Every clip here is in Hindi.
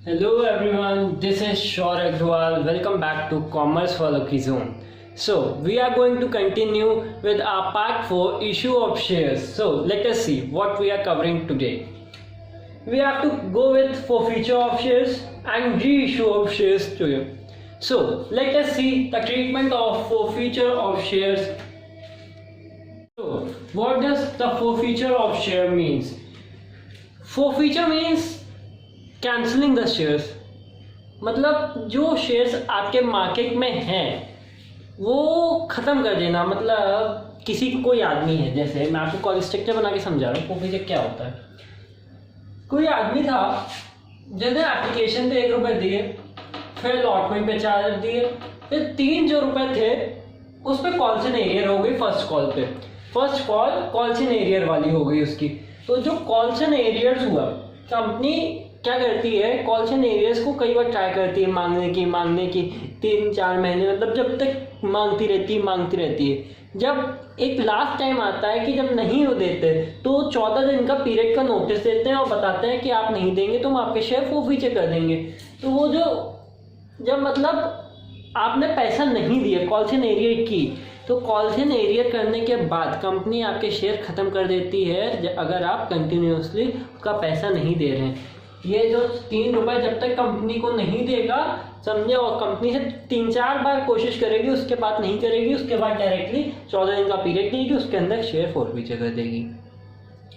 Hello everyone, this is Shaur Agrawal. Welcome back to Commerce for Lucky Zone. So, we are going to continue with our part 4 issue of shares. So, let us see what we are covering today. We have to go with forfeiture of shares and reissue of shares to you. So, let us see the treatment of forfeiture of shares. So, what does the forfeiture of share means? Forfeiture means cancelling the shares, मतलब जो शेयर्स आपके मार्केट में हैं वो ख़त्म कर देना। मतलब किसी कोई आदमी है, जैसे मैं आपको कॉल स्ट्रक्चर बना के समझा रहा हूँ। फॉरफीचर क्या होता है? कोई आदमी था जिसने एप्लीकेशन पे 1 रुपये दिए, फिर अलॉटमेंट पे 4 दिए, फिर 3 जो रुपये थे उस पर कॉल्सन एरियर हो गई। फर्स्ट कॉल पे फर्स्ट कॉल कॉल्सन एरियर वाली हो गई उसकी। तो जो कॉल्सन एरियर्स हुआ, कंपनी क्या करती है, कॉल्सन एरियर्स को कई बार ट्राई करती है मांगने की 3-4 महीने, मतलब जब तक मांगती रहती है। जब एक लास्ट टाइम आता है कि जब नहीं वो देते तो 14 दिन का पीरियड का नोटिस देते हैं और बताते हैं कि आप नहीं देंगे तो हम आपके शेयर फॉरफीचर कर देंगे। तो वो जो जब मतलब आपने पैसा नहीं दिया कॉल्सन एरियर की, तो कॉल्सन एरियर करने के बाद कंपनी आपके शेयर ख़त्म कर देती है अगर आप कंटिन्यूसली उसका पैसा नहीं दे रहे हैं। ये जो 3 रुपये जब तक कंपनी को नहीं देगा, समझे, और कंपनी से 3-4 बार कोशिश करेगी, उसके बाद नहीं करेगी, उसके बाद डायरेक्टली 14 दिन का पीरियड देगी, उसके अंदर शेयर फॉरफीचर कर देगी।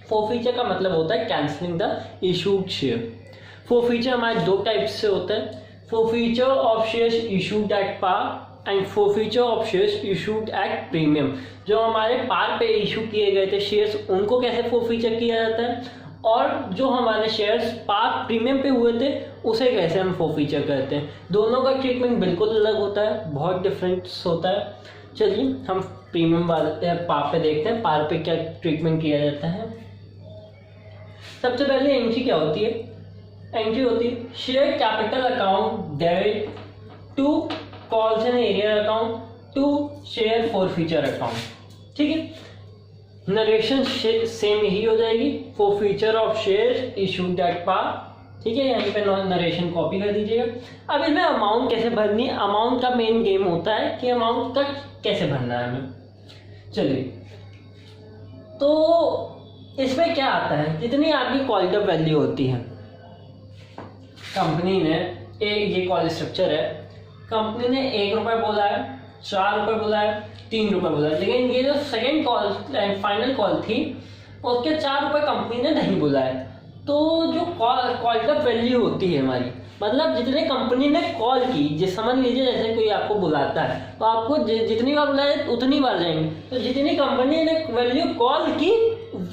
फॉरफीचर का मतलब होता है cancelling the issued share. Forfeiture हमारे 2 टाइप से होता है, forfeiture of shares issued at par and forfeiture of shares issued at premium. जो हमारे पार पे इशू किए गए थे शेयर्स, उनको कैसे फॉरफीचर किया जाता है, और जो हमारे शेयर्स पार प्रीमियम पे हुए थे उसे कैसे हम फॉरफीचर करते हैं। दोनों का ट्रीटमेंट बिल्कुल अलग होता है, बहुत डिफरेंस होता है। चलिए हम प्रीमियम वाले पार पे देखते हैं, पार पे क्या ट्रीटमेंट किया जाता है। सबसे पहले एंट्री क्या होती है? एंट्री होती है share capital account debit to calls in arrear account to share forfeiture account. ठीक है, नरेशन सेम यही हो जाएगी, forfeiture of shares issued at par. ठीक है, यहाँ पे नरेशन कॉपी कर दीजिएगा। अब इसमें अमाउंट कैसे भरनी है, अमाउंट का मेन गेम होता है कि अमाउंट का कैसे भरना है हमें। चलिए, तो इसमें क्या आता है, जितनी आपकी कॉल ऑफ वैल्यू होती है, कंपनी ने ये कॉल स्ट्रक्चर है, कंपनी ने 1 रुपये बोला है, 4 रुपये बोला है, 3 रुपये बोला है, लेकिन ये जो सेकेंड कॉल फाइनल कॉल थी उसके 4 रुपये कंपनी ने नहीं बोला है। तो जो कॉल ऑफ वैल्यू होती है हमारी, मतलब जितने कंपनी ने कॉल की, जिस समझ लीजिए जैसे कोई आपको बुलाता है तो आपको जितनी बार बुलाए उतनी बार जाएंगे, तो जितनी कंपनी ने वैल्यू कॉल की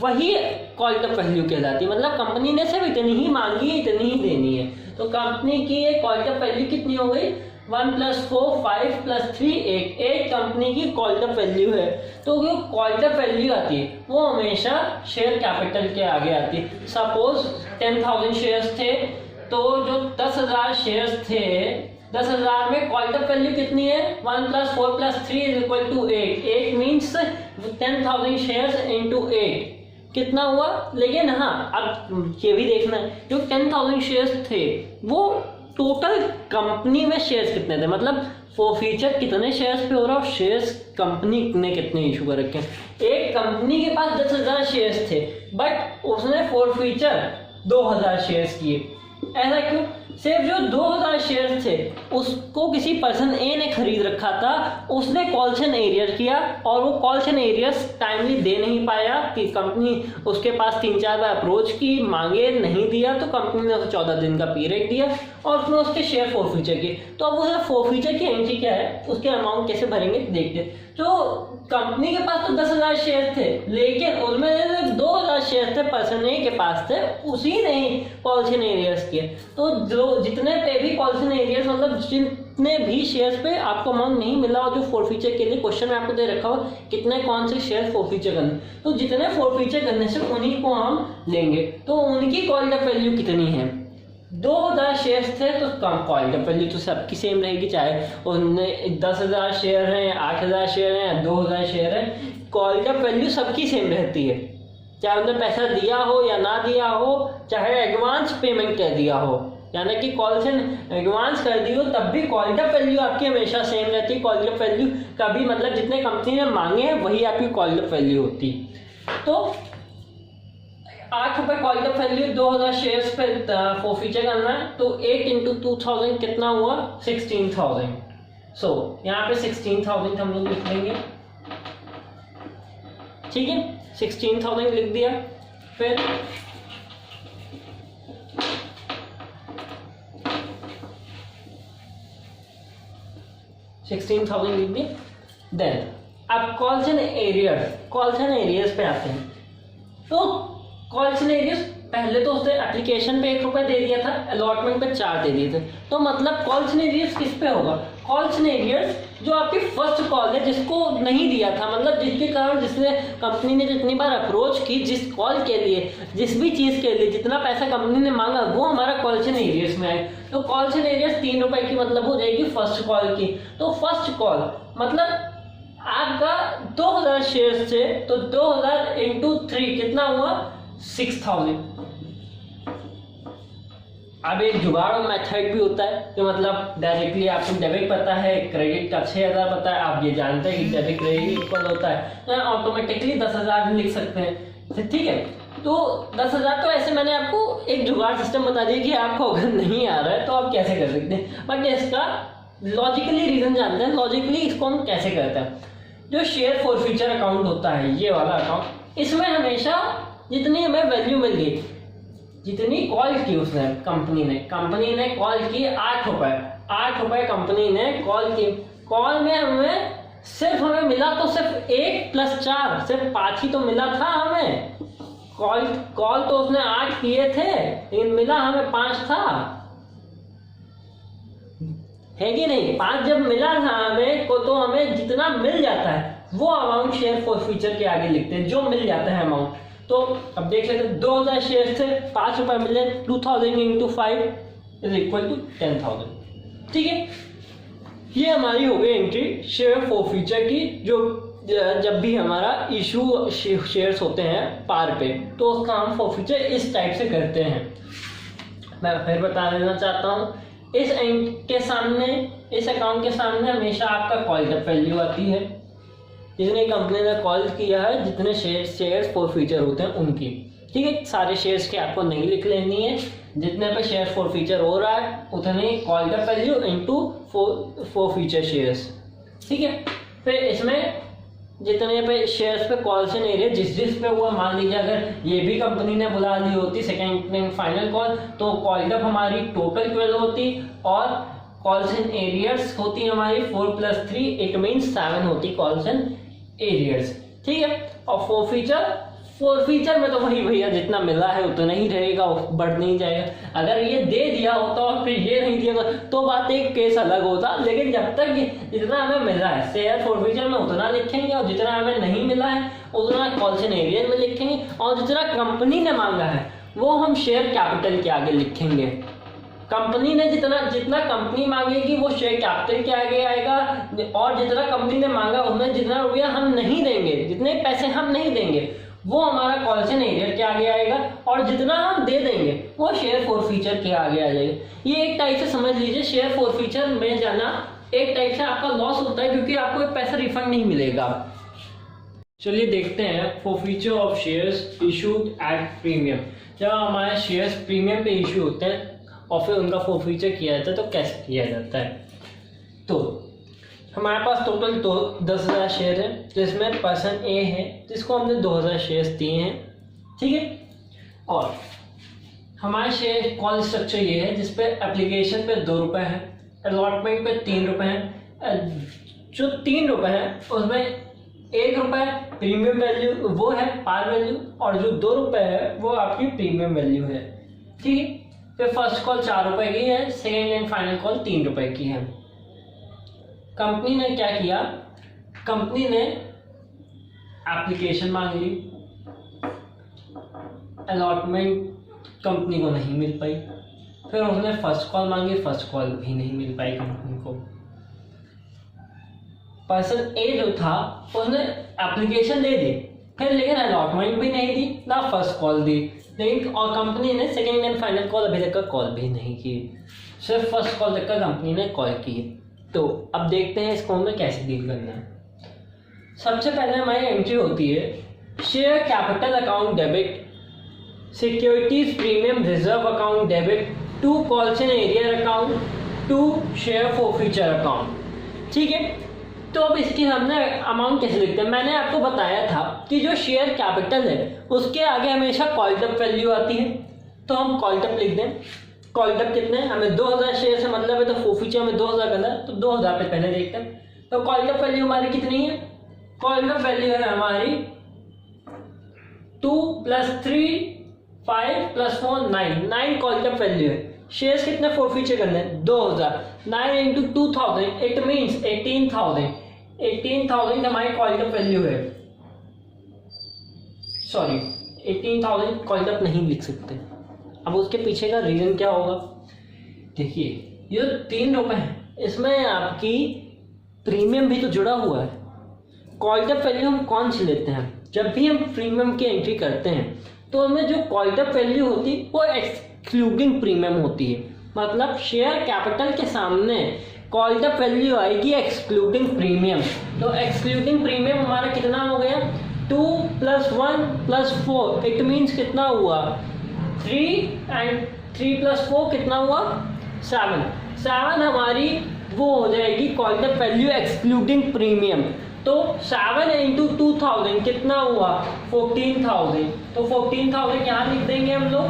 वही कॉल ऑफ वैल्यू कहलाती है। मतलब कंपनी ने सिर्फ इतनी ही मांगी है, इतनी ही देनी है। तो कंपनी की ये कॉल ऑफ वैल्यू कितनी हो गई? 1 + 4 5 + 3 8 कंपनी की कॉल ऑफ वैल्यू है। तो जो कॉल ऑफ वैल्यू आती है वो हमेशा शेयर कैपिटल के आगे आती है। सपोज 10,000 शेयर्स थे, तो जो 10,000 शेयर्स थे, 10,000 में कॉल ऑफ वैल्यू कितनी है? 1 + 4 + 3 = 8। 8 मीन्स 10,000 शेयर्स इंटू 8 कितना हुआ। लेकिन हाँ, अब ये भी देखना है, जो 10,000 शेयर्स थे वो टोटल कंपनी में शेयर्स कितने थे, मतलब फॉरफीचर कितने शेयर्स पे हो रहा है और शेयर्स कंपनी ने कितने इशू कर रखे हैं। एक कंपनी के पास 10,000 शेयर्स थे बट उसने फॉरफीचर 2,000 शेयर्स किए। ऐसा क्यों? सिर्फ जो 2,000 शेयर्स थे उसको किसी पर्सन ए ने खरीद रखा था, उसने कॉल्सन एरियर किया और वो कॉल्सन एरियर्स टाइमली दे नहीं पाया कि कंपनी उसके पास 3-4 बार अप्रोच की, मांगे, नहीं दिया, तो कंपनी ने उसे 14 दिन का पीरियड दिया और उसने उसके शेयर फॉरफीचर किए। तो अब वो फॉरफीचर की एंट्री क्या है, उसके अमाउंट कैसे भरेंगे देखते। तो कंपनी के पास तो 10,000 शेयर थे, लेकिन उनमें 2,000 शेयर थे पर्सन ए के पास थे, उसी ने ही कॉल्सन एरियर्स किए। तो जो जितने पे भी कॉल्सन एरियर्स, मतलब जितने भी शेयर्स पे आपको अमाउंट नहीं मिला और जो फॉरफीचर के लिए क्वेश्चन में आपको दे रखा हो कितने कौन से शेयर फॉरफीचर करने, तो जितने फॉरफीचर करने से उन्हीं को हम लेंगे। तो उनकी कॉल ऑफ वैल्यू कितनी है? 2,000 शेयर्स थे तो कम कॉल ऑफ वैल्यू तो सबकी सेम रहेगी, चाहे उनमें 10,000 शेयर हैं, 8,000 शेयर हैं, 2,000 शेयर हैं, कॉल ऑफ वैल्यू सबकी सेम रहती है। चाहे उन्होंने पैसा दिया हो या ना दिया हो, चाहे एडवांस पेमेंट कर दिया हो, यानी कि कॉल से एडवांस कर दी हो तब भी कॉल्ड अप वैल्यू आपकी हमेशा सेम रहती है। कॉल्ड अप वैल्यू कभी मतलब जितने कंपनी ने मांगे हैं वही आपकी कॉल्ड अप वैल्यू होती। तो 8 रुपये कॉल्ड अप वैल्यू 2000 शेयर्स पे फॉरफीचर करना है, तो 8 इंटू 2000 कितना हुआ 16,000। सो यहाँ पे 16,000 हम लोग लिख लेंगे, ठीक है 16,000 लिख दिया। फिर लिख दिया। देन अब कॉल्स एंड एरियर्स पे आते हैं। तो कॉल्स एंड एरियर्स पहले तो उसने एप्लीकेशन पे 1 रुपया दे दिया था, अलॉटमेंट पे 4 दे दिए थे। तो मतलब कॉल्स एंड एरियर्स किस पे होगा? कॉल्स एंड एरियर्स जो आपकी फर्स्ट कॉल है जिसको नहीं दिया था, मतलब जिसके कारण जिसने कंपनी ने जितनी बार अप्रोच की, जिस कॉल के लिए, जिस भी चीज़ के लिए जितना पैसा कंपनी ने मांगा वो हमारा कॉल्स एंड एरियर्स में आए। तो कॉल्स एंड एरियर्स 3 रुपए की मतलब हो जाएगी फर्स्ट कॉल की। तो फर्स्ट कॉल मतलब आपका 2000 शेयर से, तो 2000 इंटू 3 कितना हुआ 6000। अब एक जुगाड़ मेथड भी होता है कि मतलब डायरेक्टली आपको डेबिट पता है, क्रेडिट का 6000 पता है, आप ये जानते हैं कि डेबिट क्रेडिट इक्वल होता है, तो ऑटोमेटिकली 10,000 भी लिख सकते हैं, ठीक है। तो 10,000 तो ऐसे मैंने आपको एक जुगाड़ सिस्टम बता दिया कि आपको अगर नहीं आ रहा है तो आप कैसे कर सकते हैं, बट इसका लॉजिकली रीजन जानते हैं। लॉजिकली इसको हम कैसे करते हैं? जो शेयर फॉरफीचर अकाउंट होता है, ये वाला अकाउंट, इसमें हमेशा जितनी हमें वैल्यू मिल गई, जितनी कॉल की उसने कंपनी ने कॉल की 8 रुपए कंपनी ने कॉल की। कॉल में हमें मिला तो सिर्फ 1 + 4 सिर्फ 5 ही तो मिला था हमें। कॉल तो उसने 8 किए थे लेकिन मिला हमें 5 था, है कि नहीं? 5 जब मिला था हमें को, तो हमें जितना मिल जाता है वो अमाउंट शेयर फॉरफीचर के आगे लिखते हैं, जो मिल जाता है अमाउंट। तो अब देख लेते हैं 2000 शेयर से 5 रुपए मिले, 2000 इंटू 5 इज इक्वल टू 10,000, ठीक है। ये हमारी हो गई एंट्री शेयर फॉरफीचर की, जो जब भी हमारा इशू शेयर्स होते हैं पार पे, तो उसका हम फॉरफीचर इस टाइप से करते हैं। मैं फिर बता देना चाहता हूँ, इस अकाउंट के सामने हमेशा आपका कॉल अप वैल्यू आती है, जितने कंपनी ने कॉल किया है, जितने शेयर्स फॉरफीचर होते हैं उनकी, ठीक है। सारे शेयर्स के आपको नहीं लिख लेनी है, जितने पे शेयर फॉरफीचर हो रहा है उतने call up value into forfeiture shares, ठीक है। फिर इसमें जितने पे शेयर्स पे कॉल्स एंड एरिया जिस पे हुआ, मान लीजिए अगर ये भी कंपनी ने बुला ली होती सेकेंड एंड फाइनल कॉल, तो कॉल अप हमारी टोटल 12 होती और कॉल्स एंड एरियर्स होती हमारी 4 + 3 इट मीन्स 7 होती कॉल्स एंड एरियर्स, ठीक है। और फॉरफीचर में तो वही भैया जितना मिला है उतना ही रहेगा, बढ़ नहीं जाएगा। अगर ये दे दिया होता और फिर ये नहीं दिया तो बात एक केस अलग होता, लेकिन जब तक जितना हमें मिला है शेयर फॉरफीचर में उतना लिखेंगे, और जितना हमें नहीं मिला है उतना कॉल्स एंड एरियर में लिखेंगे, और जितना कंपनी ने मांगा है वो हम शेयर कैपिटल के आगे लिखेंगे। कंपनी ने जितना कंपनी मांगेगी वो शेयर कैपिटल के आगे आएगा, और जितना कंपनी ने मांगा उसमें जितना रुपया हम नहीं देंगे, जितने पैसे हम नहीं देंगे वो हमारा कॉल्स एंड एरियर के आगे आएगा, और जितना हम दे देंगे वो शेयर फॉरफीचर के आगे आ जाएगा। ये एक टाइप से समझ लीजिए, शेयर फॉरफीचर में जाना एक टाइप से आपका लॉस होता है, क्योंकि आपको एक पैसा रिफंड नहीं मिलेगा। चलिए देखते हैं forfeiture of shares issued at premium. जब हमारे शेयर्स प्रीमियम पे इशू होते हैं और फिर उनका फॉरफीचर किया जाता है तो कैसे किया जाता है। तो हमारे पास टोटल 10,000 शेयर है, जिसमें पर्सन ए है जिसको हमने 2000 शेयर्स दिए हैं, ठीक है। और हमारे शेयर कॉल स्ट्रक्चर ये है जिसपे एप्लीकेशन पे 2 रुपये है, अलॉटमेंट पे 3 रुपये है। जो 3 रुपये है उसमें 1 रुपये प्रीमियम वैल्यू वो है पार वैल्यू, और जो 2 रुपये है वो आपकी प्रीमियम वैल्यू है, ठीक है। फिर फर्स्ट कॉल 4 रुपये की है, सेकेंड एंड फाइनल कॉल 3 रुपये की है। कंपनी ने क्या किया, कंपनी ने एप्लीकेशन मांग ली, अलॉटमेंट कंपनी को नहीं मिल पाई, फिर उसने फर्स्ट कॉल मांगी, फर्स्ट कॉल भी नहीं मिल पाई कंपनी को। पर्सन ए जो था उसने एप्लीकेशन दे दी, फिर लेकिन अलॉटमेंट भी नहीं दी, ना फर्स्ट कॉल दी, लेकिन और कंपनी ने सेकेंड एंड फाइनल कॉल अभी तक का कॉल भी नहीं की, सिर्फ फर्स्ट कॉल तक का कंपनी ने कॉल की। तो अब देखते हैं इसको हमें कैसे डील करना है। सबसे पहले हमारी एंट्री होती है share capital account debit, securities premium reserve account debit, to calls in arrear account, to share forfeiture account. ठीक है, तो अब इसकी हमने अमाउंट कैसे लिखते हैं। मैंने आपको बताया था कि जो शेयर कैपिटल है उसके आगे हमेशा कॉल्ड अप वैल्यू आती है, तो हम कॉल्ड अप लिख दें। कॉल्ड अप कितने, हमें 2000 शेयर से मतलब है, तो फॉरफीचर हमें 2000 करना है, तो 2000 पे पहले देखते हैं। तो कॉल्ड अप वैल्यू हमारी कितनी है, कॉल्ड अप वैल्यू है हमारी 2 + 3 5 + 4 9 कॉल्ड अप वैल्यू है। शेयर्स कितने फॉरफीचर करने हैं, 2000, 9 × 2000 इट मीन्स 18,000 हमारी कॉल्ड अप वैल्यू है। सॉरी 18,000 कॉल्ड अप नहीं लिख सकते। अब उसके पीछे का रीजन क्या होगा, देखिए ये 3 रुपए है, इसमें आपकी प्रीमियम भी तो जुड़ा हुआ है। कॉल्ड अप वैल्यू हम कौन सी लेते हैं, जब भी हम प्रीमियम की एंट्री करते हैं तो हमें जो कॉल्ड अप वैल्यू होती है वो एक्सक्लूडिंग प्रीमियम होती है, मतलब शेयर कैपिटल के सामने कॉल्ड अप वैल्यू आएगी एक्सक्लूडिंग प्रीमियम। तो एक्सक्लूडिंग प्रीमियम हमारा कितना हो गया, 2 + 1 + 4 इट मीन्स कितना हुआ 3 एंड 3 + 4 कितना हुआ 7 हमारी वो हो जाएगी called up value excluding premium. तो 7 × 2000 कितना हुआ 14,000, तो 14,000 यहाँ लिख देंगे हम लोग।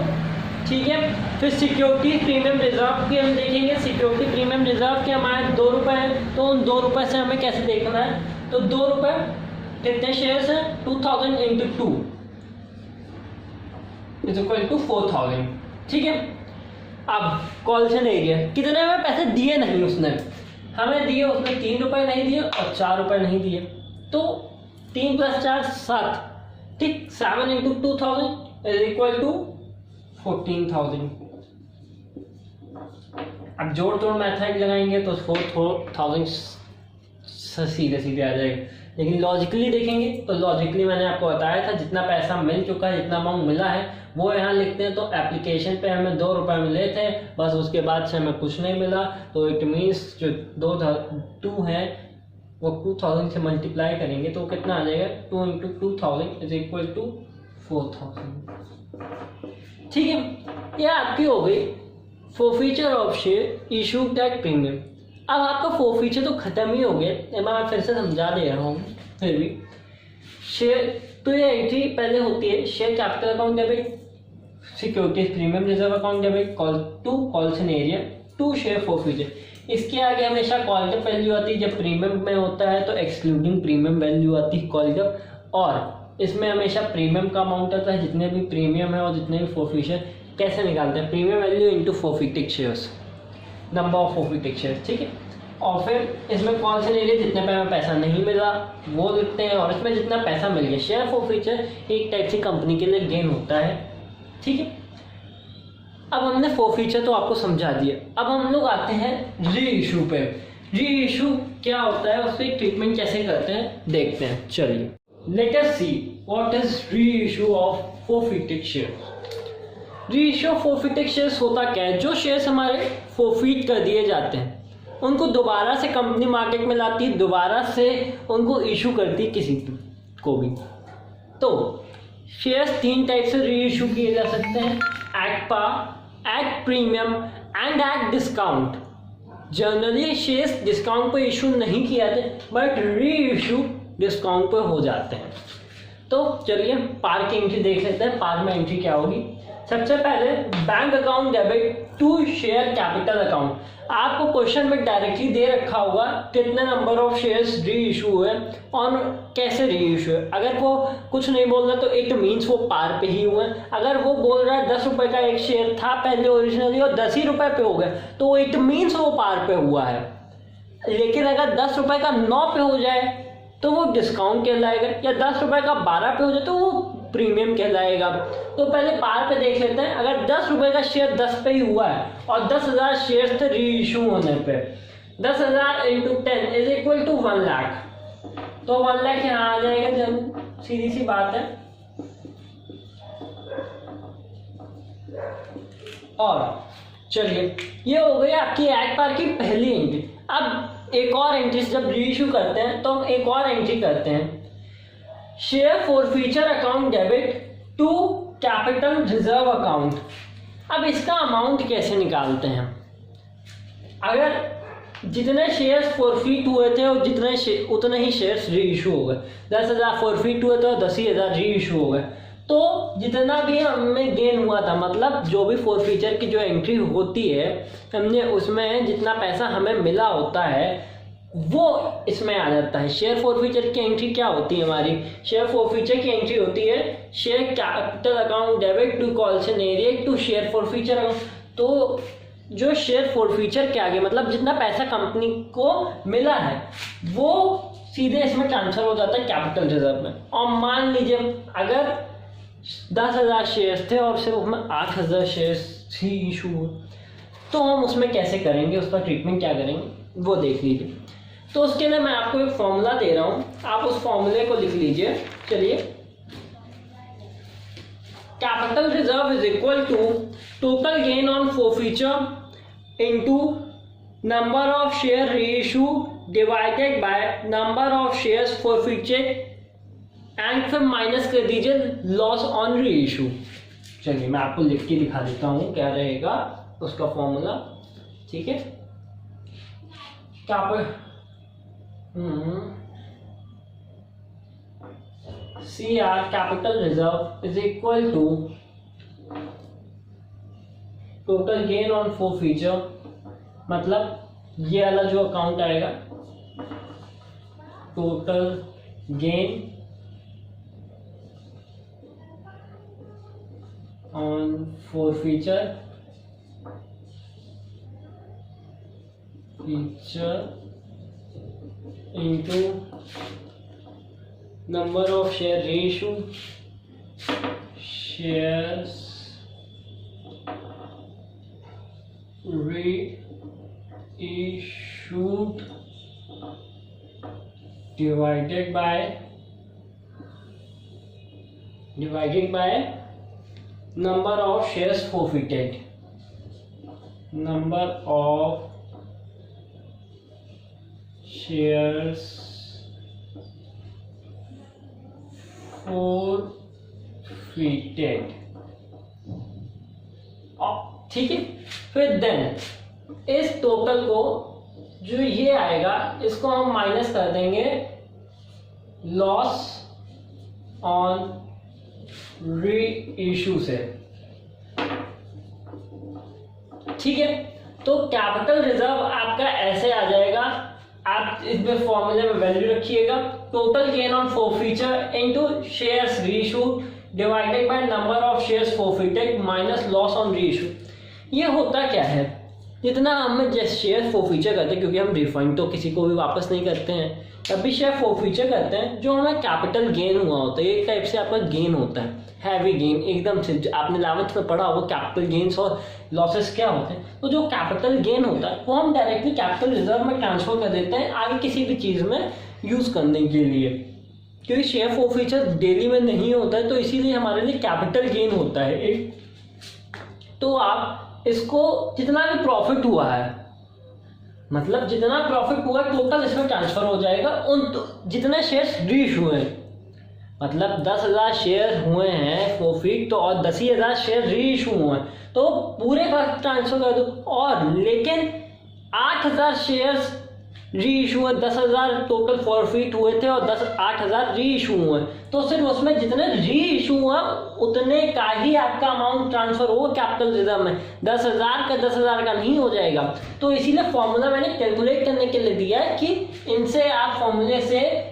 ठीक है, फिर सिक्योरिटी प्रीमियम रिजर्व की हम देखेंगे। सिक्योरिटी प्रीमियम रिजर्व के हमारे 2 रुपये हैं, तो उन 2 रुपये से हमें कैसे देखना है, तो 2 रुपये कितने शेयर्स हैं, 2000 × 2 = 4,000। ठीक है, अब कॉल्स एंड एरिया कितने हमें पैसे दिए नहीं उसने, हमें दिए उसने 3 रुपये नहीं दिए और 4 रुपये नहीं दिए, तो 3 + 4 7, ठीक, 7 × 2000 = 14,000। अब जोड़ तोड़ मैथड लगाएंगे तो 4,000 सीधे सीधे आ जाएगा, लेकिन लॉजिकली देखेंगे तो लॉजिकली मैंने आपको बताया था जितना पैसा मिल चुका है, जितना अमाउंट मिला है वो यहाँ लिखते हैं। तो एप्लीकेशन पे हमें 2 रुपये मिले थे बस, उसके बाद से हमें कुछ नहीं मिला, तो इट मीन्स जो 2 है वो 2000 से मल्टीप्लाई करेंगे तो कितना आ जाएगा, 2 × 2000 = 4,000। ठीक है, ये आपकी हो गई forfeiture of share issued at premium. अब आपका फॉरफीचर तो खत्म ही हो गया, मैं फिर से समझा दे रहा हूँ फिर भी। शेयर तो ये एंट्री पहले होती है share capital account debit, securities premium reserve account debit, calls in area, 2 share forfeiture. इसके आगे हमेशा कॉल्ड अप वैल्यू आती है, जब प्रीमियम में होता है तो एक्सक्लूडिंग प्रीमियम वैल्यू आती है कॉल्ड अप, और इसमें हमेशा प्रीमियम का अमाउंट आता है, जितने भी प्रीमियम है और जितने भी फॉरफीचर। कैसे निकालते हैं, premium value into forfeited shares, number of forfeited shares. ठीक है, और फिर इसमें कॉल्स एंड एरिया जितने पे हमें पैसा नहीं मिला वो लिखते हैं, और इसमें जितना पैसा मिल गया। शेयर फॉरफीचर एक टाइप से कंपनी के लिए गेन होता है। ठीक है, अब हमने फॉरफीचर तो आपको समझा दिया, अब हम लोग आते हैं री इशू पे। री इशू क्या होता है, उससे ट्रीटमेंट कैसे करते हैं देखते हैं, चलिए। Let us see what is reissue of forfeited shares. Reissue of forfeited shares होता क्या है, जो शेयर्स हमारे forfeit कर दिए जाते हैं उनको दोबारा से कंपनी मार्केट में लाती है, दोबारा से उनको इशू करती है किसी को भी। तो शेयर्स 3 टाइप से रीइशू किए जा सकते हैं, at par, at premium and at discount. Generally shares discount पर इशू नहीं किए जाते, बट रीइशू डिस्काउंट पर हो जाते हैं। तो चलिए पार की एंट्री देख लेते हैं। पार में एंट्री क्या होगी, सबसे पहले bank account debit to share capital account. आपको क्वेश्चन में डायरेक्टली दे रखा होगा कितने number of shares reissue हुए और कैसे री इशू है। अगर वो कुछ नहीं बोल रहा तो इट मीन्स वो पार पे ही हुए। अगर वो बोल रहा है 10 रुपए का एक शेयर था पहले ओरिजिनली और 10 ही रुपए पे हो गया तो इट मीन्स वो पार पे हुआ है। लेकिन अगर 10 रुपए का 9 पे हो जाए तो वो डिस्काउंट कहलाएगा, या 10 रुपए का 12 पे हो जाए तो वो प्रीमियम कहलाएगा। तो पहले पार पे देख लेते हैं। अगर 10 रुपए का शेयर 10 पे ही हुआ है और 10,000 शेयर थे री इशू होने पे, 10,000 × 10 = 1 लाख, तो 1 लाख यहाँ आ जाएगा। जब सीधी सी बात है और चलिए ये हो गई आपकी एट पार की पहली एंट्री। अब एक और एंट्री जब री इशू करते हैं तो हम एक और एंट्री करते हैं, share forfeiture account debit to capital reserve account. अब इसका अमाउंट कैसे निकालते हैं? अगर जितने शेयर्स फॉरफीट हुए थे और उतने ही शेयर्स री इशू हो गए, 10,000 फॉरफीट हुए थे और 10,000 री इशू हो गए, तो जितना भी हमें गेन हुआ था, मतलब जो भी फॉरफीचर की जो एंट्री होती है हमने उसमें जितना पैसा हमें मिला होता है वो इसमें आ जाता है। शेयर फॉरफीचर की एंट्री क्या होती है हमारी? शेयर फॉरफीचर की एंट्री होती है share capital account debit to calls in area to share forfeiture account. तो जो शेयर फॉरफीचर के आगे मतलब जितना पैसा कंपनी को मिला है वो सीधे इसमें ट्रांसफर हो जाता है कैपिटल रिजर्व में। और मान लीजिए अगर 10,000 शेयर्स थे और सिर्फ उसमें 8,000 शेयर्स ही इशू हुए, तो हम उसमें कैसे करेंगे, उसका ट्रीटमेंट क्या करेंगे वो देख लीजिए। तो उसके लिए मैं आपको एक फॉर्मूला दे रहा हूं, आप उस फॉर्मूले को लिख लीजिए। चलिए, capital reserve is equal to total gain on forfeiture into number of share reissue divided by number of shares forfeiture and फिर माइनस कर दीजिए लॉस ऑन री इशू। चलिए मैं आपको लिख के दिखा देता हूँ क्या रहेगा उसका फॉर्मूला। ठीक है, CR capital reserve is equal to total gain on forfeiture, मतलब ये वाला जो अकाउंट आएगा total gain on forfeiture into number of share reissue shares reissued divided by number of shares forfeited, number of shares forfeited। ठीक है, फिर देन इस टोटल को जो ये आएगा इसको हम माइनस कर देंगे लॉस ऑन री इशू से। ठीक है, तो कैपिटल रिजर्व आपका ऐसे आ जाएगा, आप इसमें फॉर्मूले में वैल्यू रखिएगा, total gain on forfeiture into shares reissue divided by number of shares forfeited minus loss on reissue. ये होता क्या है, जितना हम जैसे शेयर फॉरफीचर करते हैं, क्योंकि हम रिफंड तो किसी को भी वापस नहीं करते हैं, तब भी शेयर फॉरफीचर करते हैं, जो हमें कैपिटल गेन हुआ होता है एक टाइप से आपका गेन होता है, हैवी गेन एकदम से। आपने 11th में पढ़ा होगा कैपिटल गेन्स और लॉसेस क्या होते हैं। तो जो कैपिटल गेन होता है वो हम डायरेक्टली कैपिटल रिजर्व में ट्रांसफर कर देते हैं आगे किसी भी चीज़ में यूज़ करने के लिए, क्योंकि शेयर फॉरफीचर डेली में नहीं होता है, तो इसीलिए हमारे लिए कैपिटल गेन होता है एक। तो आप इसको जितना भी प्रॉफिट हुआ है, मतलब जितना प्रॉफिट हुआ टोटल इसमें ट्रांसफर हो जाएगा उन जितने शेयर्स रीइशू हुए, मतलब 10,000 शेयर हुए हैं प्रॉफिट तो और 10,000 शेयर रीइशू हुए हैं तो पूरे का ट्रांसफर कर दो। और लेकिन 8,000 शेयर्स रीइशू हुए, 10,000 टोटल फॉरफीट हुए थे और 8,000 रीइशू हुए, तो सिर्फ उसमें जितने रीइशू हुआ उतने का ही आपका अमाउंट ट्रांसफर होगा कैपिटल रिजर्व में, 10,000 का 10,000 का नहीं हो जाएगा। तो इसीलिए फॉर्मूला मैंने कैलकुलेट करने के लिए दिया है कि इनसे आप फॉर्मूले से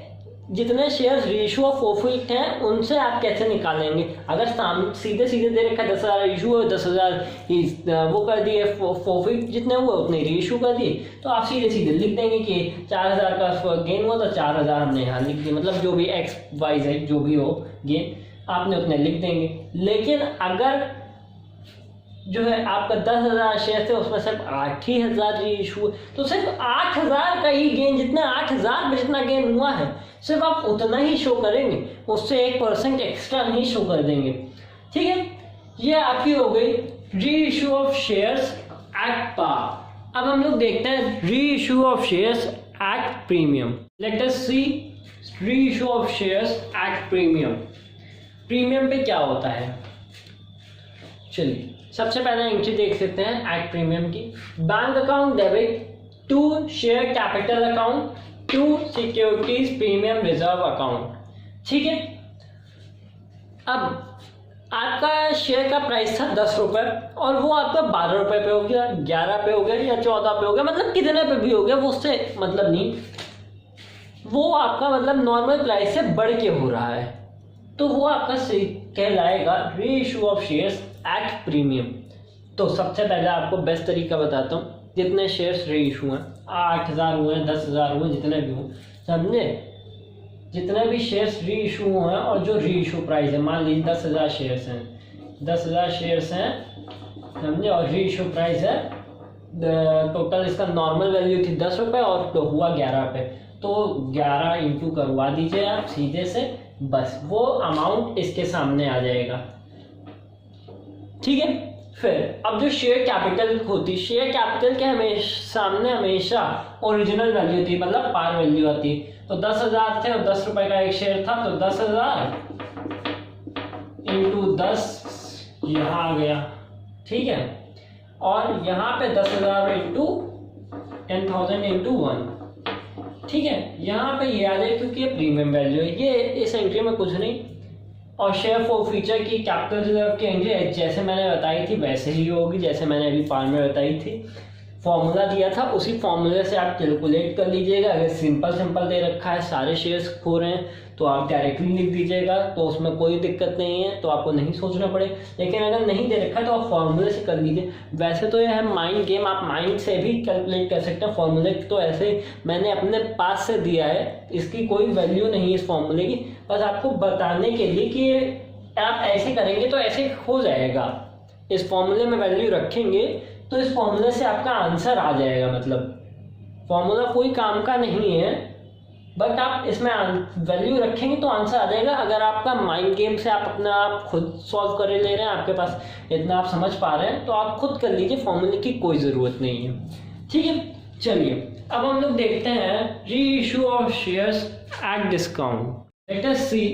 जितने शेयर्स रीइशू और फॉरफीट हैं उनसे आप कैसे निकालेंगे। अगर सीधे सीधे दे रखा 10,000 इशू है, 10,000 वो कर दिए फॉरफीट जितने हुए उतने रीइशू कर दिए, तो आप सीधे सीधे लिख देंगे कि 4,000 का गेन हुआ तो 4,000 हमने यहाँ लिख दिया, मतलब जो भी एक्स वाई जेड जो भी हो गेन आपने उतने लिख देंगे। लेकिन अगर जो है आपका 10,000 शेयर थे उसमें सिर्फ 8,000 रीइशू, तो सिर्फ 8,000 का ही गेन, जितना 8,000 में जितना गेन हुआ है सिर्फ आप उतना ही शो करेंगे, उससे 1% एक्स्ट्रा नहीं शो कर देंगे। ठीक है, ये आपकी हो गई reissue of shares at par. अब हम लोग देखते हैं reissue of shares at premium. Let us see reissue of shares at premium. Premium पे क्या होता है, चलिए सबसे पहले एंट्री देख सकते हैं एट प्रीमियम की। Bank account debit to share capital account to securities premium reserve account. ठीक है, अब आपका शेयर का प्राइस था 10 रुपये और वो आपका 12 रुपये पे हो गया, 11 पे हो गया या 14 पे हो गया, मतलब कितने पे भी हो गया, वो उससे मतलब नहीं, वो आपका मतलब नॉर्मल प्राइस से बढ़ के हो रहा है, तो वो आपका कहलाएगा री issue of shares at premium. तो सबसे पहले आपको बेस्ट तरीका बताता हूँ, जितने शेयर्स री इशू हैं, 8,000 हुए, 10,000 हुए, जितने भी हों, समझे, जितने भी शेयर्स री इशू हुए हैं और जो री इशू प्राइस है, मान लीजिए 10,000 शेयर्स हैं, 10,000 शेयर्स हैं, समझे, और री इशू प्राइस है टोटल, इसका नॉर्मल वैल्यू थी 10 रुपये और तो हुआ 11 रुपये, तो 11 इंटू करवा दीजिए आप सीधे से, बस वो अमाउंट इसके सामने आ जाएगा। ठीक है, फिर अब जो शेयर कैपिटल होती, शेयर कैपिटल के सामने हमेशा ओरिजिनल वैल्यू थी, मतलब पार वैल्यू आती। तो 10,000 थे और 10 रुपए का एक शेयर था, तो 10,000 इंटू 10 यहाँ आ गया। ठीक है, और यहाँ पे 10,000 इंटू 10,000 इंटू 1। ठीक है, यहाँ पे ये आ जाए क्योंकि ये प्रीमियम वैल्यू है, ये इस एंट्री में कुछ नहीं। और शेयर फॉर फ्यूचर की कैपिटल रिजर्व की एंट्री जैसे मैंने बताई थी वैसे ही होगी, जैसे मैंने अभी पार में बताई थी, फॉर्मूला दिया था उसी फॉर्मूले से आप कैलकुलेट कर लीजिएगा। अगर सिंपल दे रखा है, सारे शेयर्स खो रहे हैं, तो आप डायरेक्टली लिख दीजिएगा, तो उसमें कोई दिक्कत नहीं है, तो आपको नहीं सोचना पड़े। लेकिन अगर नहीं दे रखा है तो आप फॉर्मूले से कर लीजिए। वैसे तो यह है माइंड गेम, आप माइंड से भी कैलकुलेट कर सकते हैं। फॉर्मूले तो ऐसे मैंने अपने पास से दिया है, इसकी कोई वैल्यू नहीं है इस फॉर्मूले की, बस आपको बताने के लिए कि आप ऐसे करेंगे तो ऐसे हो जाएगा। इस फॉर्मूले में वैल्यू रखेंगे तो इस फॉर्मूले से आपका आंसर आ जाएगा। मतलब फॉर्मूला कोई काम का नहीं है, बट आप इसमें वैल्यू रखेंगे तो आंसर आ जाएगा। अगर आपका माइंड गेम से आप अपना आप खुद सॉल्व कर ले रहे हैं, आपके पास इतना आप समझ पा रहे हैं, तो आप खुद कर लीजिए, फॉर्मूले की कोई ज़रूरत नहीं है। ठीक है, चलिए अब हम लोग देखते हैं reissue of shares at discount. Let us see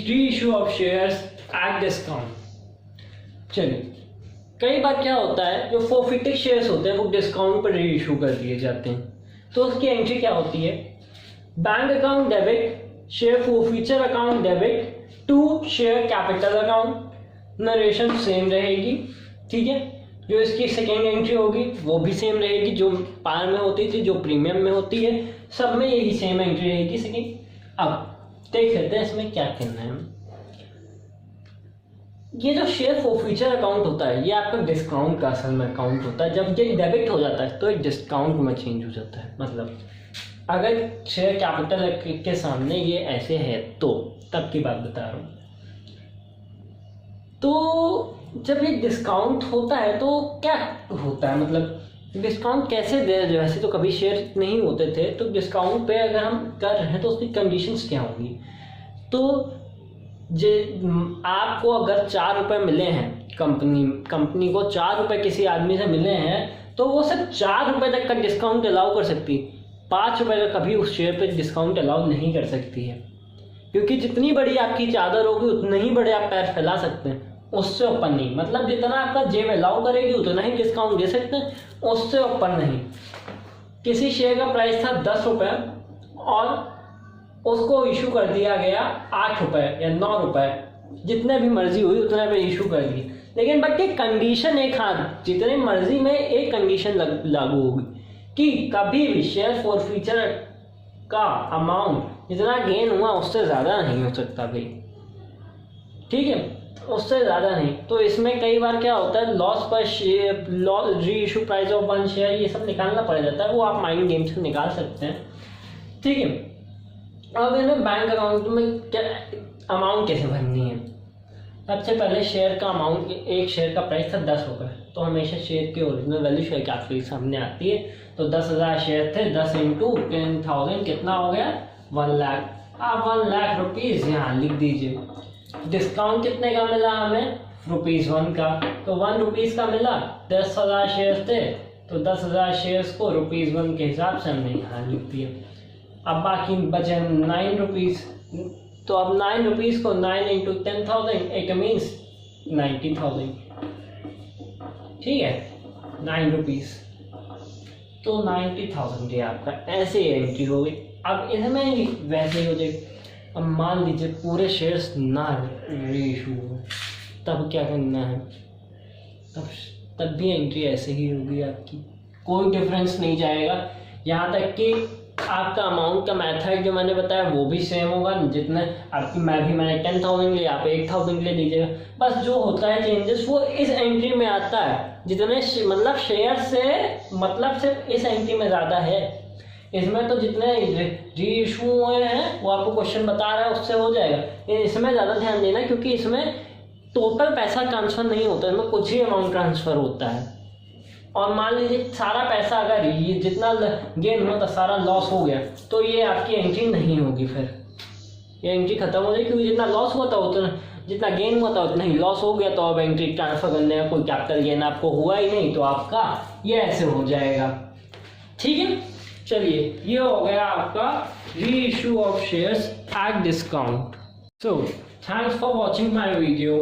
reissue of shares at discount. चलिए, कई बार क्या होता है, जो फोरफिटेड शेयर्स होते हैं वो डिस्काउंट पर री इशू कर दिए जाते हैं, तो उसकी एंट्री क्या होती है, bank account debit share forfeiture account debit to share capital account. Narration same रहेगी। ठीक है, जो इसकी सेकेंड एंट्री होगी वो भी सेम रहेगी, जो पार में होती थी, जो प्रीमियम में होती है, सब में यही सेम एंट्री रहेगी सेकेंड। अब देख लेते हैं इसमें क्या करना है। ये जो शेयर फोरफिचर अकाउंट होता है, ये आपका डिस्काउंट का असल में अकाउंट होता है। जब ये डेबिट हो जाता है तो एक डिस्काउंट में चेंज हो जाता है। मतलब अगर शेयर कैपिटल के सामने ये ऐसे है तो तब की बात बता रहा हूँ। तो जब ये डिस्काउंट होता है तो क्या होता है, मतलब डिस्काउंट कैसे दे, वैसे तो कभी शेयर नहीं होते थे, तो डिस्काउंट पे अगर हम कर रहे हैं तो उसकी कंडीशंस क्या होंगी। तो आपको अगर 4 रुपये मिले हैं, कंपनी को 4 रुपये किसी आदमी से मिले हैं, तो वो सिर्फ 4 रुपये तक का डिस्काउंट अलाउ कर सकती है। 5 रुपये का कभी उस शेयर पे डिस्काउंट अलाउ नहीं कर सकती है, क्योंकि जितनी बड़ी आपकी चादर होगी उतने ही बड़े आप पैर फैला सकते हैं, उससे ऊपर नहीं। मतलब जितना आपका जेब अलाउ करेगी उतना ही डिस्काउंट दे सकते हैं, उससे ऊपर नहीं। किसी शेयर का प्राइस था 10 रुपये और उसको इशू कर दिया गया 8 रुपये या 9 रुपये, जितने भी मर्जी हुई उतने पे इशू कर दिए। लेकिन बट एक कंडीशन एक, हाँ, जितनी मर्जी में एक कंडीशन लागू होगी कि कभी भी शेयर फॉरफिचर का अमाउंट जितना गेन हुआ उससे ज़्यादा नहीं हो सकता भाई। ठीक है, उससे ज़्यादा नहीं। तो इसमें कई बार क्या होता है, लॉस पर शेयर, री इशू प्राइस ऑफ 1 शेयर, ये सब निकालना पड़ जाता है, वो आप माइंड गेम से निकाल सकते हैं। ठीक है, अब इन्हें बैंक अकाउंट में क्या अमाउंट कैसे भरनी है। सबसे पहले शेयर का अमाउंट, एक शेयर का प्राइस था 10 रुपये, तो हमेशा शेयर की ओरिजिनल वैल्यू शेयर कैपिटल के सामने आती है। तो 10,000 शेयर थे, 10 इंटू 10,000 कितना हो गया, 1 लाख। आप 1 लाख रुपीज़ यहाँ लिख दीजिए। डिस्काउंट कितने का मिला हमें, ₹1 का, तो ₹1 का मिला, 10,000 शेयर थे, तो 10,000 शेयर्स को ₹1 के हिसाब से हमने यहाँ लिख दिया। अब बाकी बचे ₹9, तो अब ₹9 को 9 इंटू 10,000 इट मीन्स 90,000, ठीक है, ₹9, तो 90,000 ये आपका ऐसे ही एंट्री हो गई। अब इसमें वैसे ही हो जाएगी। अब मान लीजिए पूरे शेयर्स ना रीइशू हो, तब क्या करना है, तब भी एंट्री ऐसे ही होगी आपकी, कोई डिफरेंस नहीं जाएगा। यहाँ तक कि आपका अमाउंट का मेथड जो मैंने बताया वो भी सेम होगा, जितने आपकी मैंने 10,000 लिया, आप 8,000 ले लीजिएगा। बस जो होता है चेंजेस वो इस एंट्री में आता है, जितने मतलब शेयर से मतलब सिर्फ इस एंट्री में ज़्यादा है। इसमें तो जितने री इशू हुए हैं वो आपको क्वेश्चन बता रहा है उससे हो जाएगा। इसमें ज़्यादा ध्यान देना, क्योंकि इसमें टोटल पैसा ट्रांसफ़र नहीं होता, इसमें कुछ ही अमाउंट ट्रांसफ़र होता है। और मान लीजिए सारा पैसा अगर ये जितना गेन हुआ था सारा लॉस हो गया, तो ये आपकी एंट्री नहीं होगी, फिर ये एंट्री खत्म हो जाएगी, क्योंकि जितना लॉस हुआ था उतना, जितना गेन हुआ था उतना ही लॉस हो गया। तो अब एंट्री ट्रांसफर करने का कोई कैपिटल गेन आपको हुआ ही नहीं, तो आपका ये ऐसे हो जाएगा, ठीक है। चलिए, ये हो गया आपका री issue of shares at discount. So thanks for watching my video.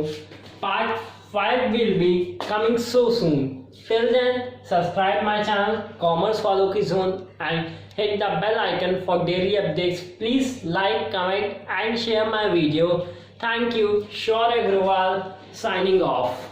Part 5 will be coming so soon. Till then, subscribe my channel Commerce Follow Ki Zone and hit the bell icon for daily updates. Please like, comment and share my video. Thank you. Shaurya Agrawal signing off.